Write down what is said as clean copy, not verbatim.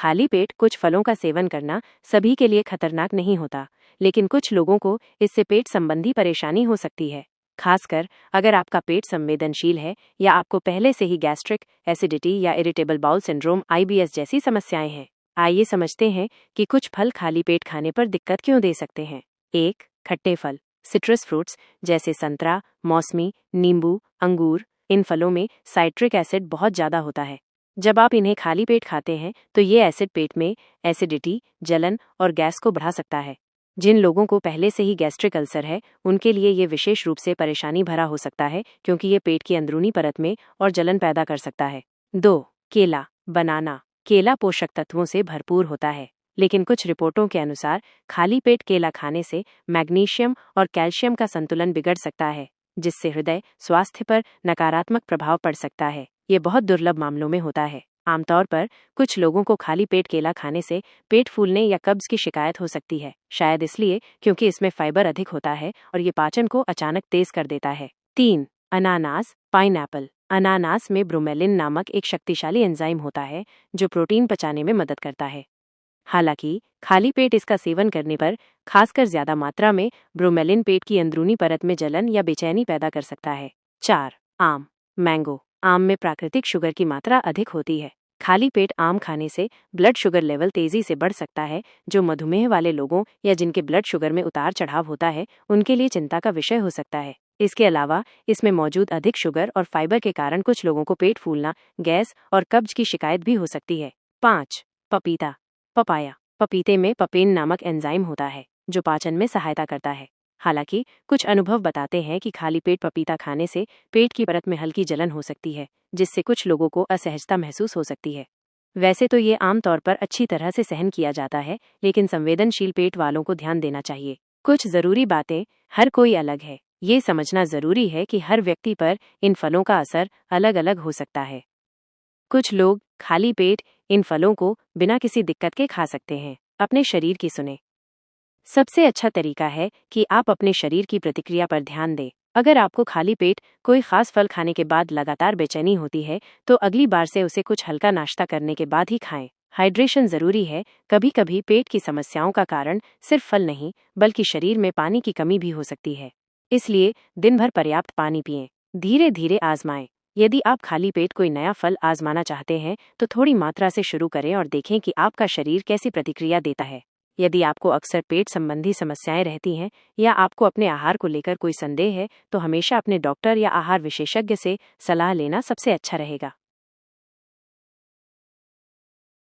खाली पेट कुछ फलों का सेवन करना सभी के लिए खतरनाक नहीं होता, लेकिन कुछ लोगों को इससे पेट संबंधी परेशानी हो सकती है। खासकर अगर आपका पेट संवेदनशील है या आपको पहले से ही गैस्ट्रिक, एसिडिटी या इरिटेबल बाउल सिंड्रोम (IBS) जैसी समस्याएं हैं। आइए समझते हैं कि कुछ फल खाली पेट खाने पर दिक्कत क्यों दे सकते हैं। 1. खट्टे फल। सिट्रस फ्रूट्स जैसे संतरा, मौसमी, नींबू, अंगूर, इन फलों में साइट्रिक एसिड बहुत ज़्यादा होता है। जब आप इन्हें खाली पेट खाते हैं तो ये एसिड पेट में एसिडिटी, जलन और गैस को बढ़ा सकता है। जिन लोगों को पहले से ही गैस्ट्रिक अल्सर है, उनके लिए ये विशेष रूप से परेशानी भरा हो सकता है, क्योंकि ये पेट की अंदरूनी परत में और जलन पैदा कर सकता है। 2. केला, बनाना। केला पोषक तत्वों से भरपूर होता है, लेकिन कुछ रिपोर्टों के अनुसार खाली पेट केला खाने से मैग्नीशियम और कैल्शियम का संतुलन बिगड़ सकता है, जिससे हृदय स्वास्थ्य पर नकारात्मक प्रभाव पड़ सकता है। ये बहुत दुर्लभ मामलों में होता है। आमतौर पर कुछ लोगों को खाली पेट केला खाने से पेट फूलने या कब्ज की शिकायत हो सकती है, शायद इसलिए क्योंकि इसमें फाइबर अधिक होता है और ये पाचन को अचानक तेज कर देता है। 3. अनानास, पाइनएप्पल। अनानास में ब्रोमेलिन नामक एक शक्तिशाली एंजाइम होता है जो प्रोटीन पचाने में मदद करता है। हालांकि खाली पेट इसका सेवन करने पर खासकर ज्यादा मात्रा में ब्रोमेलिन पेट की अंदरूनी परत में जलन या बेचैनी पैदा कर सकता है। 4. आम, मैंगो। आम में प्राकृतिक शुगर की मात्रा अधिक होती है। खाली पेट आम खाने से ब्लड शुगर लेवल तेजी से बढ़ सकता है, जो मधुमेह वाले लोगों या जिनके ब्लड शुगर में उतार चढ़ाव होता है, उनके लिए चिंता का विषय हो सकता है। इसके अलावा इसमें मौजूद अधिक शुगर और फाइबर के कारण कुछ लोगों को पेट फूलना, गैस और कब्ज की शिकायत भी हो सकती है। 5. पपीता, पपाया। पपीते में पपेन नामक एंजाइम होता है जो पाचन में सहायता करता है। हालांकि कुछ अनुभव बताते हैं कि खाली पेट पपीता खाने से पेट की परत में हल्की जलन हो सकती है, जिससे कुछ लोगों को असहजता महसूस हो सकती है। वैसे तो ये आमतौर पर अच्छी तरह से सहन किया जाता है, लेकिन संवेदनशील पेट वालों को ध्यान देना चाहिए। कुछ जरूरी बातें, हर कोई अलग है। ये समझना जरूरी है कि हर व्यक्ति पर इन फलों का असर अलग अलग हो सकता है। कुछ लोग खाली पेट इन फलों को बिना किसी दिक्कत के खा सकते हैं। अपने शरीर की सुने। सबसे अच्छा तरीका है कि आप अपने शरीर की प्रतिक्रिया पर ध्यान दें। अगर आपको खाली पेट कोई खास फल खाने के बाद लगातार बेचैनी होती है, तो अगली बार से उसे कुछ हल्का नाश्ता करने के बाद ही खाएं। हाइड्रेशन जरूरी है। कभी कभी पेट की समस्याओं का कारण सिर्फ फल नहीं, बल्कि शरीर में पानी की कमी भी हो सकती है। इसलिए दिन भर पर्याप्त पानी पिएं। धीरे धीरे आजमाएं। यदि आप खाली पेट कोई नया फल आजमाना चाहते हैं, तो थोड़ी मात्रा से शुरू करें और देखें कि आपका शरीर कैसी प्रतिक्रिया देता है। यदि आपको अक्सर पेट संबंधी समस्याएं रहती हैं या आपको अपने आहार को लेकर कोई संदेह है, तो हमेशा अपने डॉक्टर या आहार विशेषज्ञ से सलाह लेना सबसे अच्छा रहेगा।